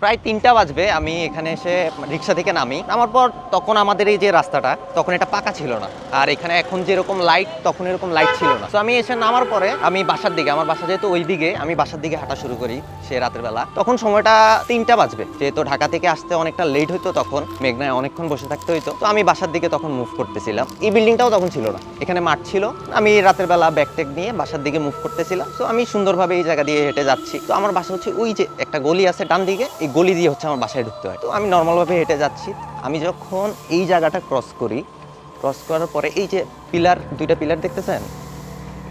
প্রায় ৩টা বাজবে আমি এখানে এসে রিক্সা থেকে নামি। নামার পর তখন আমাদের এই যে রাস্তাটা তখন এটা পাকা ছিল না, আর এখানে এখন যেরকম লাইট তখন এরকম লাইট ছিল না। তো আমি এসে নামার পরে আমি বাসার দিকে, আমার বাসা যেহেতু ওই দিকে, আমি বাসার দিকে হাঁটা শুরু করি সে রাতের বেলা। তখন সময়টা ৩টা বাজবে, যেহেতু ঢাকা থেকে আসতে অনেকটা লেট হইতো, তখন মেঘনায় অনেকক্ষণ বসে থাকতে হইতো। তো আমি বাসার দিকে তখন মুভ করতেছিলাম। এই বিল্ডিংটাও তখন ছিল না, এখানে মাঠ ছিল। আমি রাতের বেলা ব্যাগ ট্যাগ নিয়ে বাসার দিকে মুভ করতেছিলাম। তো আমি সুন্দরভাবে এই জায়গা দিয়ে হেঁটে যাচ্ছি। তো আমার বাসা হচ্ছে ওই যে একটা গলি আছে ডান দিকে, এই গলি দিয়ে হচ্ছে আমার বাসায় ঢুকতে হয়। তো আমি নর্মালভাবে হেঁটে যাচ্ছি। আমি যখন এই জায়গাটা ক্রস করি, ক্রস করার পরে এই যে পিলার, দুইটা পিলার দেখতেছেন,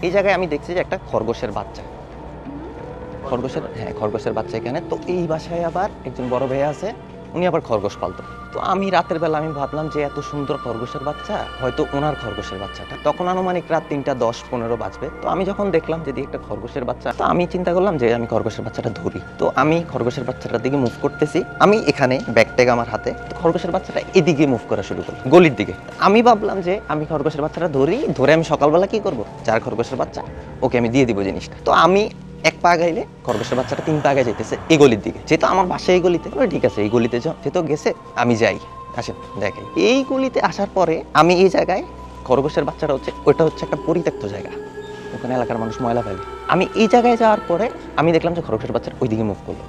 এই জায়গায় আমি দেখছি যে একটা খরগোশের বাচ্চা, খরগোশের বাচ্চা এখানে। তো এই বাসায় আবার একজন বড় ভাইয়া আছে, উনি আবার খরগোশ পালতো। তো আমি রাতের বেলা আমি ভাবলাম যে এত সুন্দর খরগোশের বাচ্চা, হয়তো ওনার খরগোশের বাচ্চাটা। তখন আনুমানিক রাত ৩টা ১০-১৫ বাজবে। তো আমি যখন দেখলাম যে একটা খরগোশের বাচ্চা, তো আমি চিন্তা করলাম যে আমি খরগোশের বাচ্চাটা ধরি। তো আমি খরগোশের বাচ্চাটার দিকে মুভ করতেছি, আমি এখানে ব্যাগ ট্যাগ আমার হাতে। তো খরগোশের বাচ্চাটা এদিকে মুভ করা শুরু করলো, গলির দিকে। আমি ভাবলাম যে আমি খরগোশের বাচ্চাটা ধরে আমি সকালবেলা কি করবো, যার খরগোশের বাচ্চা ওকে আমি দিয়ে দিব জিনিসটা। তো আমি এক পা গাইলে খরগোশের বাচ্চাটা ৩ পা আগে যাইতেছে এই গলির দিকে, যেহেতু আমার বাসা এই গলিতে। ঠিক আছে, এই গলিতে যেহেতু গেছে আমি যাই, আসেন দেখাই। এই গলিতে আসার পরে আমি এই জায়গায় খরগোশের বাচ্চাটা হচ্ছে, ওইটা হচ্ছে একটা পরিত্যক্ত জায়গা, ওখানে এলাকার মানুষ ময়লা ফেলে। আমি এই জায়গায় যাওয়ার পরে আমি দেখলাম যে খরগোশের বাচ্চাটা ওই দিকে মুভ করলো,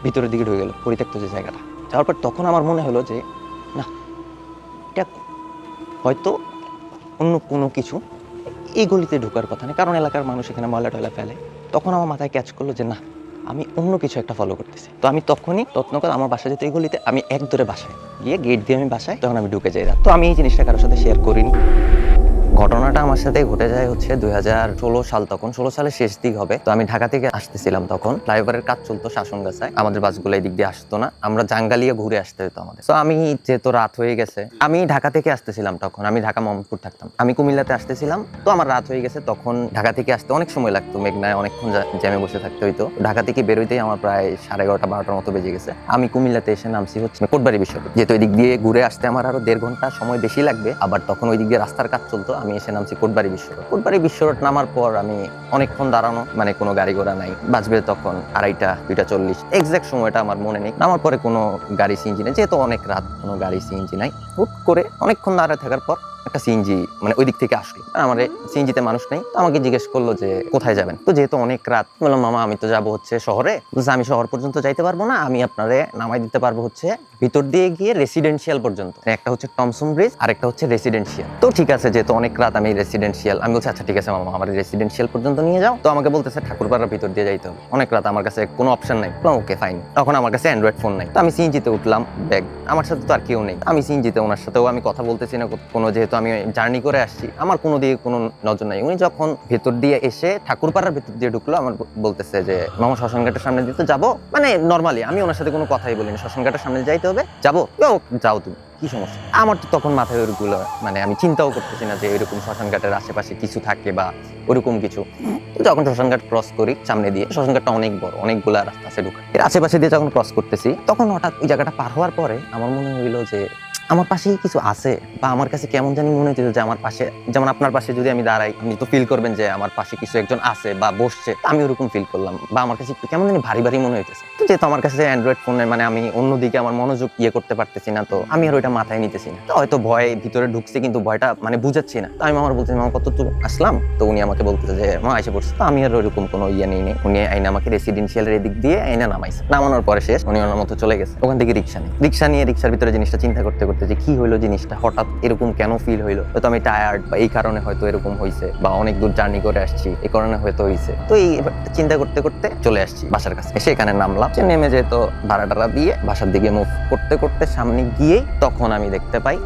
ভিতরের দিকে ঢুকে গেল পরিত্যক্ত যে জায়গাটা। যাওয়ার পর তখন আমার মনে হলো যে না, এটা হয়তো অন্য কোনো কিছু, এই গলিতে ঢোকার কথা নেই, কারণ এলাকার মানুষ এখানে ময়লা টয়লা ফেলে। তখন আমার মাথায় ক্যাচ করলো যে না, আমি অন্য কিছু একটা ফলো করতেছি। তো আমি তখনই যত্ন করে, আমার বাসা যেতে এই গলিতে, আমি এক দূরে বাসায় গিয়ে গেট দিয়ে আমি বাসায়, তখন আমি ঢুকে যাই। তো আমি এই জিনিসটা কারোর সাথে শেয়ার করিনি। ঘটনাটা আমার সাথে ঘটে যায় হচ্ছে 2016 সাল, তখন 16 সালের শেষ দিক হবে। তো আমি ঢাকা থেকে আসতেছিলাম, তখন ফ্লাইওভারের কাজ চলতো শাসনগাছায়, আমাদের বাসগুলো এই দিক দিয়ে আসতো না, আমরা জাঙ্গালিয়া ঘুরে আসতে হতো আমাদের। তো আমি যেহেতু রাত হয়ে গেছে, আমি ঢাকা থেকে আসতেছিলাম, তখন আমি ঢাকা মোহাম্মদপুর থাকতাম, আমি কুমিল্লাতে আসতেছিলাম। তো আমার রাত হয়ে গেছে, তখন ঢাকা থেকে আসতে অনেক সময় লাগতো, মেঘনায় অনেকক্ষণ জ্যামে বসে থাকতে হইতো। ঢাকা থেকে বেরোইতেই আমার প্রায় 11:30-12টার মতো বেজে গেছে। আমি কুমিল্লাতে এসে নামছি হচ্ছে কোটবাড়ি বিশ্বরোড, যেহেতু এই দিক দিয়ে ঘুরে আসতে আমার আরো 1.5 ঘন্টা সময় বেশি লাগবে, আবার তখন ওই দিক দিয়ে রাস্তার কাজ চলতো। আমি এসে নামছি কোটবাড়ি বিশ্বরোড। নামার পর আমি অনেকক্ষণ দাঁড়ানো, মানে কোনো গাড়ি ঘোড়া নাই, বাজবে তখন 2:30, 2:40, এক্সাক্ট সময়টা আমার মনে নেই। নামার পরে কোনো গাড়ি সিএনজি নেই, যেহেতু অনেক রাত, কোনো গাড়ি সিএনজি নাই। হুট করে অনেকক্ষণ দাঁড়ায় থাকার পর একটা সিএনজি মানে ওই দিক থেকে আসলো, আমার সিএনজিতে মানুষ নেই। তো আমাকে জিজ্ঞেস করলো যে কোথায় যাবেন। তো যেহেতু অনেক রাত, বললাম মামা আমি তো যাবো হচ্ছে শহরে। আমি শহর পর্যন্ত যাইতে পারবো না, আমি আপনারে নামাই দিতে পারবো হচ্ছে ভিতর দিয়ে গিয়ে রেসিডেন্সিয়াল পর্যন্ত। একটা হচ্ছে টমসন ব্রিজ আর একটা হচ্ছে রেসিডেন্সিয়াল। তো ঠিক আছে, যেহেতু অনেক রাত, আমি রেসিডেন্সিয়াল, আমি বলছি আচ্ছা ঠিক আছে মামা, আমার রেসিডেন্সিয়াল পর্যন্ত নিয়ে যাও। তো আমাকে বলতেছে ঠাকুরপাড়ার ভিতর দিয়ে যাইতে হবে, অনেক রাত, আমার কাছে কোনো অপশন নাই। ওকে ফাইন, তখন আমার কাছে অ্যান্ড্রয়েড ফোন নাই। তো আমি সিএনজিতে উঠলাম, ব্যাগ আমার সাথে তো আর কেউ নেই, আমি সিএনজিতে, ওনার সাথেও আমি কথা বলতেছি না কোনো, যেহেতু আমি জার্নি করে আসছি, আমার কোনো দিকে কোনো নজর নাই। উনি যখন ভেতর দিয়ে এসে ঠাকুরপাড়ার ভেতর দিয়ে ঢুকলো, আমার বলতেছে যে মামা শ্মশানঘাটের সামনে দিতে যাবো, মানে নর্মালি আমি ওনার সাথে কোনো কথাই বলিনি, শ্মশানঘাটের সামনে যাইতে হবে, যাবো, যাও তুমি, কি সমস্যা। আমার তো তখন মাথায় ওইগুলো, মানে আমি চিন্তাও করতেছি না যে এরকম শ্মশানঘাটের আশেপাশে কিছু থাকে বা ওরকম কিছু। তো যখন শ্মশানঘাট ক্রস করি সামনে দিয়ে, শ্মশানঘাটটা অনেক বড়, অনেকগুলা রাস্তা আছে ঢুকা, এর আশেপাশে দিয়ে যখন ক্রস করতেছি, তখন হঠাৎ ওই জায়গাটা পার হওয়ার পরে আমার মনে হইলো যে আমার পাশেই কিছু আছে, বা আমার কাছে কেমন জানি মনে হইতেছে যে আমার পাশে, যেমন আপনার পাশে যদি আমি দাঁড়াই, আপনি তো ফিল করবেন যে আমার পাশে কিছু একজন আছে বা বসছে, আমি ওরকম ফিল করলাম, বা আমার কাছে কেমন জানি ভারী ভারী মনে হইতেছে। তো যেহেতু আমার কাছে অ্যান্ড্রয়েড ফোনে, মানে আমি অন্যদিকে আমার মনোযোগ করতে পারতেছি না, তো আমি আর ওইটা মাথায় নিতেছি না। তো হয়তো ভয় ভিতরে ঢুকছে, কিন্তু ভয়টা মানে বুঝাচ্ছি না। তো আমি আমার বলতেছি মামা কতটুকু আসলাম, তো উনি আমাকে বলতেছে যে মা এসে পড়ছে। তো আমি আর ওইরকম কোনো নেই, উনি আইনা আমাকে রেসিডেন্সিয়ালের এদিক দিয়ে আইনা নামাইছে, নামানোর পরে শেষ, উনি ওনার মতো চলে গেছে। ওখান থেকে রিক্সা নিয়ে রিক্সার ভিতরে জিনিসটা চিন্তা করতে করতে যে কি হইলো, জিনিসটা হঠাৎ এরকম কেন ফিল হইলো, হয়তো আমি টায়ার্ড বা এই কারণে হয়তো এরকম হয়েছে, বা অনেক দূর জার্নি করে আসছি এই কারণে হয়তো হয়েছে। তো এই চিন্তা করতে করতে চলে আসছি বাসার কাছে, এসে এখানে নামলাম। নেমে যেহেতু ভাড়া টাড়া দিয়ে বাসার দিকে মুভ করতে করতে সামনে গিয়েই তখন আমি দেখতে পাই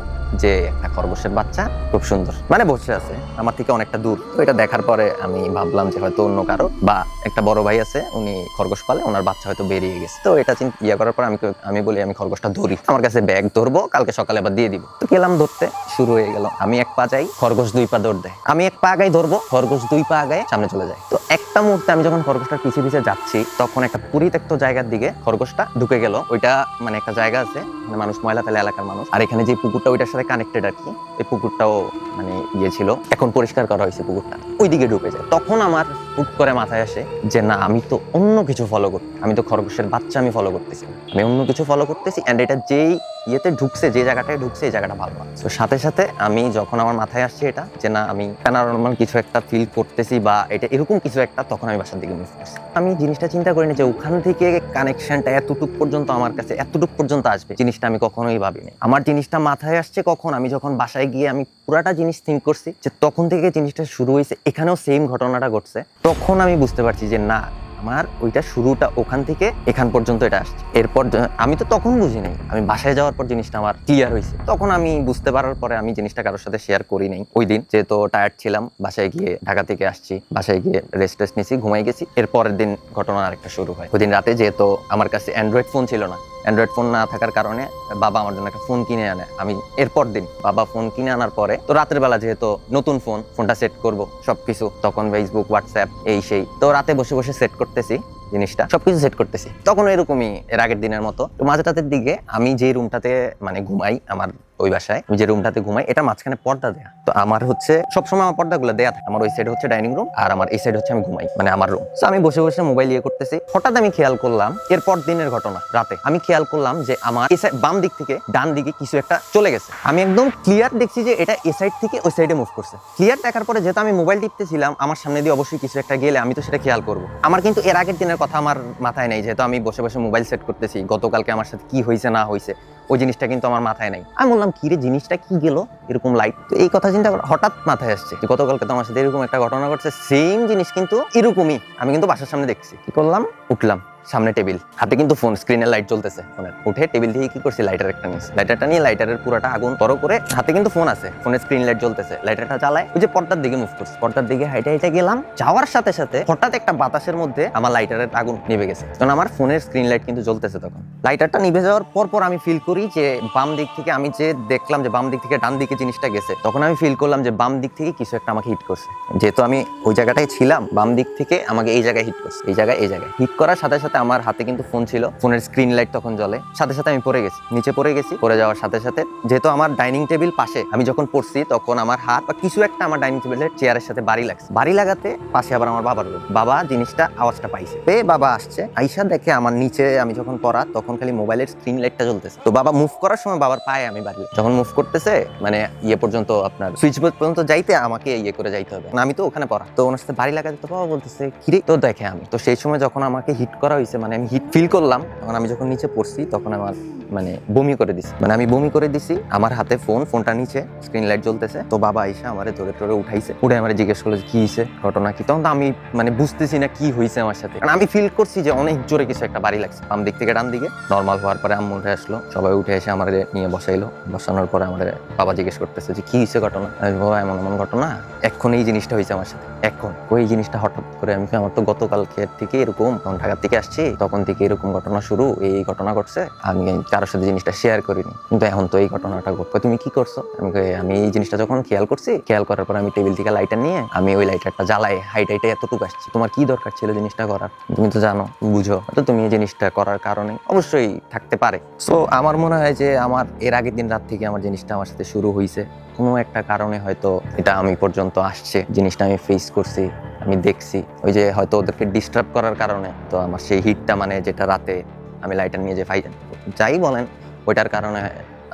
যে একটা খরগোশের বাচ্চা খুব সুন্দর মানে বসে আছে, আমার থেকে অনেকটা দূর। তো এটা দেখার পরে আমি ভাবলাম যে হয়তো অন্য কারো, বা একটা বড় ভাই আছে উনি খরগোশ পালে, ওনার বাচ্চা হয়তো বেরিয়ে গেছে। তো এটা করার পর আমি বলি আমি খরগোশটা ধরি, আমার কাছে ব্যাগ ধরবো, কালকে সকালে আবার দিয়ে দিব। তো গেলাম ধরতে, শুরু হয়ে গেল। আমি এক পা যাই, খরগোশ 2 পা দৌড় দেয়, আমি এক পা আগাই ধরবো, খরগোশ 2 পা আগায় সামনে চলে যায়। তো একটা মুহূর্তে আমি যখন খরগোশটার পিছিয়ে পিছিয়ে যাচ্ছি, তখন একটা পরিত্যক্ত জায়গার দিকে খরগোশটা ঢুকে গেল। ওইটা মানে একটা জায়গা আছে, মানে মানুষ ময়লা ফেলে, এলাকার মানুষ, আর এখানে যে পুকুরটা ওইটার সাথে সাথে কানেক্টেড আর কি। এই পুকুরটাও মানে ইয়ে ছিল, এখন পরিষ্কার করা হয়েছে পুকুরটা, ওইদিকে ঢুকে যায়। তখন আমার হুট করে মাথায় আসে যে না, আমি তো অন্য কিছু ফলো করছি, আমি তো খরগোশের বাচ্চা আমি ফলো করতেছি, আমি অন্য কিছু ফলো করতেছি। অ্যান্ড এটা যেই ইয়েতে ঢুকছে, যে জায়গাটায় ঢুকছে, এই জায়গাটা ভালো না। তো সাথে সাথে আমি যখন আমার মাথায় আসছে এটা যে না, আমি প্যারানরমাল কিছু একটা ফিল করতেছি বা এটা এরকম কিছু একটা, তখন আমি বাসার দিকে মুভ করছি। আমি জিনিসটা চিন্তা করিনি যে ওখান থেকে কানেকশনটা এতটুক পর্যন্ত আমার কাছে এতটুক পর্যন্ত আসবে, জিনিসটা আমি কখনোই ভাবিনি। আমার জিনিসটা মাথায় আসছে কখন, আমি যখন বাসায় গিয়ে আমি পুরাটা জিনিস থিঙ্ক করছি যে তখন থেকে জিনিসটা শুরু হয়েছে, এখানেও সেম ঘটনাটা ঘটছে। তখন আমি বুঝতে পারছি যে না, আমার ওইটা শুরুটা ওখান থেকে এখান পর্যন্ত এটা আসছে। এরপর আমি তো তখন বুঝি নাই, আমি বাসায় যাওয়ার পর জিনিসটা আমার ক্লিয়ার হয়েছে। তখন আমি বুঝতে পারার পরে আমি জিনিসটা কারোর সাথে শেয়ার করি নাই ওই দিন, যেহেতু টায়ার্ড ছিলাম। বাসায় গিয়ে ঢাকা থেকে আসছি, বাসায় গিয়ে রেস্ট নিয়েছি, ঘুমাই গেছি। এরপরের দিন ঘটনা আরেকটা শুরু হয়। ওই দিন রাতে যেহেতু আমার কাছে অ্যান্ড্রয়েড ফোন ছিল না, অ্যান্ড্রয়েড ফোন না থাকার কারণে বাবা আমার জন্য একটা ফোন কিনে আনে। আমি এরপর দিন বাবা ফোন কিনে আনার পরে তো রাতের বেলা যেহেতু নতুন ফোনটা সেট করব সবকিছু, তখন ফেসবুক হোয়াটসঅ্যাপ এই সেই, তো রাতে বসে বসে সেট করতেছি জিনিসটা, সবকিছু সেট করতেছি। তখন এরকমই এর আগের দিনের মতো মাঝ রাতের দিকে আমি যে রুমটাতে মানে ঘুমাই, আমার ওই বাসায় যে রুমটাতে ঘুমাই, এটা মাঝখানে পর্দা দেয়া। তো আমার হচ্ছে সবসময় আমার পর্দাগুলো দেয়া থাকে। আমার ওই সাইড হচ্ছে ডাইনিং রুম, আর আমার এই সাইড হচ্ছে আমি ঘুমাই, মানে আমার রুম। তো আমি বসে বসে মোবাইল ইয়ে করতেছি, হঠাৎ আমি খেয়াল করলাম, এরপর দিনের ঘটনা রাতে আমি খেয়াল করলাম যে আমার বাম দিক থেকে ডান দিকে কিছু একটা চলে গেছে। আমি একদম ক্লিয়ার দেখছি যে এটা এ সাইড থেকে ওই সাইডে মুভ করছে। ক্লিয়ার দেখার পরে যেহেতু আমি মোবাইল টিপতেছিলাম, আমার সামনে দিয়ে অবশ্যই কিছু একটা গেলে আমি তো সেটা খেয়াল করবো। আমার কিন্তু এর আগের দিনের কথা আমার মাথায় নেই, যেহেতু আমি বসে বসে মোবাইল সেট করতেছি। গতকালকে আমার সাথে কি হয়েছে না হয়েছে ওই জিনিসটা কিন্তু আমার মাথায় নাই। আমি বললাম কি রে, জিনিসটা কি গেল এরকম লাইট? তো এই কথা চিন্তা হঠাৎ মাথায় আসছে যে গতকালকে তো আমার সাথে এরকম একটা ঘটনা ঘটছে, সেম জিনিস কিন্তু এরকমই আমি কিন্তু বাসার সামনে দেখছি। কি করলাম, উঠলাম, সামনে টেবিল, হাতে কিন্তু ফোন, স্ক্রিনের লাইট জ্বলতেছে ফোনের। উঠে টেবিল থেকে কি করছি, লাইটার একটা নিয়েছি। লাইটারটা নিয়ে লাইটারের পুরাটা আগুন বড় করে, হাতে কিন্তু ফোন আছে, ফোনের স্ক্রিন লাইট জ্বলতেছে, লাইটারটা জ্বালায় ওই যে পর্দার দিকে মুভ করছি। পর্দার দিকে হাইটে হাইটে গেলাম, যাওয়ার সাথে সাথে হঠাৎ একটা বাতাসের মধ্যে আমার লাইটারের আগুন নিভে গেছে। কারণ আমার ফোনের স্ক্রিন লাইট কিন্তু জ্বলতেছে তখন। লাইটারটা নিভে যাওয়ার পর আমি ফিল করি যে বাম দিক থেকে, আমি যে দেখলাম যে বাম দিক থেকে ডান দিকে জিনিসটা গেছে, তখন আমি ফিল করলাম যে বাম দিক থেকে কিছু একটা আমাকে হিট করছে। যেহেতু আমি ওই জায়গাটায় ছিলাম, বাম দিক থেকে আমাকে এই জায়গায় হিট করছে, এই জায়গায় হিট করার সাথে সাথে আমার হাতে কিন্তু ফোন ছিল, ফোনের স্ক্রিন লাইট তখন জ্বলে। সাথে সাথে আমি পড়ে গেছি, নিচে পড়ে গেছি। পড়ে যাওয়ার সাথে সাথে যেহেতু আমার ডাইনিং টেবিল পাশে, আমি যখন পড়ছি তখন আমার হাত বা কিছু একটা আমার ডাইনিং টেবিলের চেয়ারের সাথে বাড়ি লাগছে। বাড়ি লাগাতে পাশে আবার আমার বাবার রুম। বাবা জিনিসটা আওয়াজটা পাইছে, পেয়ে বাবা আসছে, আইসা দেখে আমার নিচে আমি যখন পড়া তখন খালি মোবাইলের স্ক্রিন লাইটটা জ্বলতেছে। তো বাবা মুভ করার সময় বাবার পায়ে আমি বাড়ি, যখন মুভ করতেছে মানে ইয়ে পর্যন্ত, আপনার সুইচ বোর্ড পর্যন্ত যাইতে আমাকে ইয়ে করে যাইতে হবে, আমি তো ওখানে পড়া। তো ওনার সাথে বাড়ি লাগাতে তো বাবা বলতেছে কিরে, তো দেখে আমি তো সেই সময় যখন আমাকে হিট করা হয়েছে, মানে আমি হিট ফিল করলাম, তখন আমি যখন নিচে পড়ছি তখন আমার মানে বমি করে দিছি, মানে আমি বমি করে দিছি। আমার হাতে ফোনটা নিচে, স্ক্রিন লাইট জ্বলতেছে। তো বাবা আইসা আমারে ধরে টরে উঠাইছে, উঠে আমারে জিজ্ঞেস করলো কি হয়েছে, ঘটনা কি। তখন তো আমি মানে বুঝতেছি না কি হয়েছে আমার সাথে, কারণ আমি ফিল করছি যে অনেক জোরে কিছু একটা বাড়ি লাগছে বাম দিক থেকে ডান দিকে। নর্মাল হওয়ার পরে আম্মু উঠে আসলো, সবাই উঠে এসে আমাদের নিয়ে বসাইলো। বসানোর পরে আমাদের বাবা জিজ্ঞেস করতেছে যে কি হয়েছে ঘটনা। আমি বলবো এমন এমন ঘটনা, এখন এই জিনিসটা হয়েছে আমার সাথে। এখন ওই জিনিসটা হঠাৎ করে আমি, আমার তো গতকালকে থেকে এরকম, তখন ঢাকা থেকে আসছি তখন থেকে এরকম ঘটনা শুরু, এই ঘটনা ঘটছে। আমি কারোর সাথে জিনিসটা শেয়ার করিনি, কিন্তু এখন তো এই ঘটনাটা ঘটবে, তুমি কি করছো? আমি এই জিনিসটা যখন খেয়াল করছি, খেয়াল করার পর আমি টেবিল থেকে লাইটার নিয়ে আমি ওই লাইটারটা জ্বালাই, হাইটে এতটুকু আসছি। তোমার কি দরকার ছিল জিনিসটা করার? তুমি তো জানো, বুঝো তো, তুমি এই জিনিসটা করার কারণে অবশ্যই থাকতে পারে। সো আমার মনে হয় যে আমার এর আগের দিন রাত থেকে আমার জিনিসটা আমার সাথে শুরু হয়েছে, কোনো একটা কারণে হয়তো এটা আমি পর্যন্ত আসছে, জিনিসটা আমি ফেস করছি, আমি দেখছি। ওই যে হয়তো ওদেরকে ডিস্টার্ব করার কারণে তো আমার সেই হিটটা, মানে যেটা রাতে আমি লাইটার নিয়ে যে যাই বলেন, ওইটার কারণে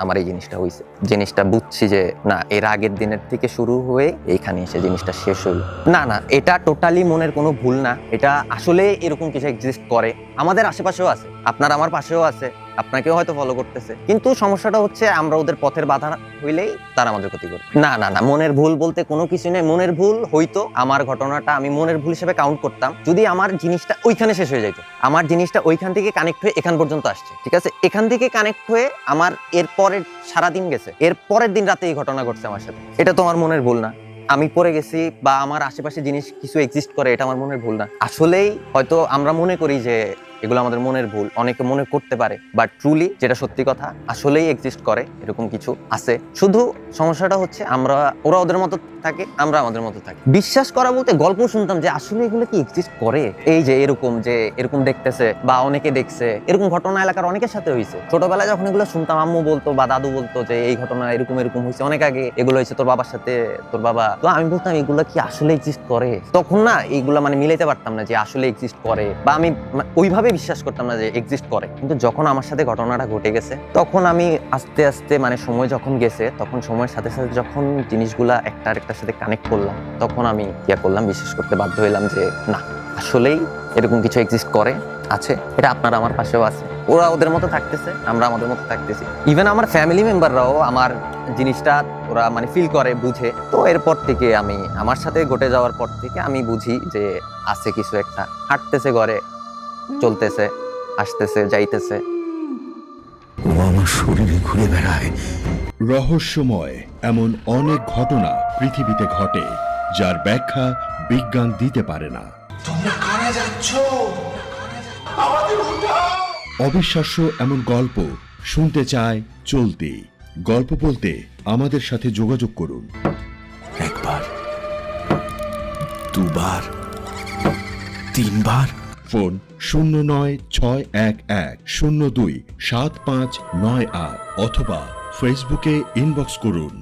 আমার এই জিনিসটা হয়েছে। জিনিসটা বুঝছি যে না, এর আগের দিনের থেকে শুরু হয়ে এইখানে এসে জিনিসটা শেষ হলো। না, এটা টোটালি মনের কোনো ভুল না, এটা আসলে এরকম কিছু এক্সিস্ট করে, আমাদের আশেপাশেও আছে, আপনার আমার পাশেও আছে, আপনাকেও হয়তো ফলো করতেছে। কিন্তু সমস্যাটা হচ্ছে আমরা ওদের পথের বাধা হইলেই তারা আমাদের ক্ষতি করে। না, মনের ভুল বলতে কোনো কিছু নেই। মনের ভুল হয়তো আমার ঘটনাটা আমি মনের ভুল হিসেবে কাউন্ট করতাম যদি আমার জিনিসটা ওইখানে শেষ হয়ে যাইতো। আমার জিনিসটা ওইখান থেকে কানেক্ট হয়ে এখান পর্যন্ত আসছে, ঠিক আছে, এখান থেকে কানেক্ট হয়ে আমার এর পরের সারাদিন গেছে, এর পরের দিন রাতে এই ঘটনা ঘটছে আমার সাথে, এটা তো আমার মনের ভুল না। আমি পড়ে গেছি বা আমার আশেপাশে জিনিস কিছু এক্সিস্ট করে, এটা আমার মনের ভুল না। আসলেই হয়তো আমরা মনে করি যে এগুলো আমাদের মনের ভুল, অনেকে মনে করতে পারে, বাট ট্রুলি যেটা সত্যি কথা আসলেই এক্সিস্ট করে, এরকম কিছু আছে। শুধু সমস্যাটা হচ্ছে ওরা ওদের মতো থাকে, আমরা আমাদের মতো থাকি। বিশ্বাস করা বলতে গল্প শুনতাম যে আসলে এগুলো কি এক্সিস্ট করে, এই যে এরকম দেখতেছে বা অনেকে দেখছে, এরকম ঘটনা এলাকার অনেকের সাথে হয়েছে। ছোটবেলায় যখন এগুলো শুনতাম আম্মু বলতো বা দাদু বলতো যে এই ঘটনা এরকম হয়েছে অনেক আগে, এগুলো হয়েছে তোর বাবার সাথে, তোর বাবা, তো আমি বলতাম এগুলো কি আসলে এক্সিস্ট করে। তখন না এইগুলা মানে মিলাইতে পারতাম না যে আসলে এক্সিস্ট করে, বা আমি ওইভাবে বিশ্বাস করতাম না যে এক্সিস্ট করে। কিন্তু যখন আমার সাথে ঘটনাটা ঘটে গেছে তখন আমি আস্তে আস্তে মানে সময় যখন গেছে, তখন সময়ের সাথে সাথে যখন জিনিসগুলা একটা আরেকটার সাথে কানেক্ট করলাম, তখন আমি করলাম, বিশ্বাস করতে বাধ্য হইলাম যে না, আসলেই এরকম কিছু এক্সিস্ট করে, আছে। এটা আপনারা আমার পাশেও আছে, ওরা ওদের মতো থাকতেছে, আমরা আমাদের মতো থাকতেছি। ইভেন আমার ফ্যামিলি মেম্বাররাও আমার জিনিসটা ওরা মানে ফিল করে, বুঝে। তো এরপর থেকে আমার সাথে ঘটে যাওয়ার পর থেকে আমি বুঝি যে আছে কিছু একটা, হাঁটতেছে ঘরে, চলতেছে, আসতেছে, যাইতেছে। ও আমার শরীরে ঘুরে বেড়ায়। রহস্যময় এমন অনেক ঘটনা পৃথিবীতে ঘটে যার ব্যাখ্যা বিজ্ঞান দিতে পারে না। তোমরা কারা যাচ্ছ? আমাদের উঠাও। অবিশ্বাস্য এমন গল্প শুনতে চায় চলতি গল্প বলতে আমাদের সাথে যোগাযোগ করুন। একবার, দুবার, তিনবার। ফোন 0961102759 অথবা ফেসবুকে ইনবক্স করুন।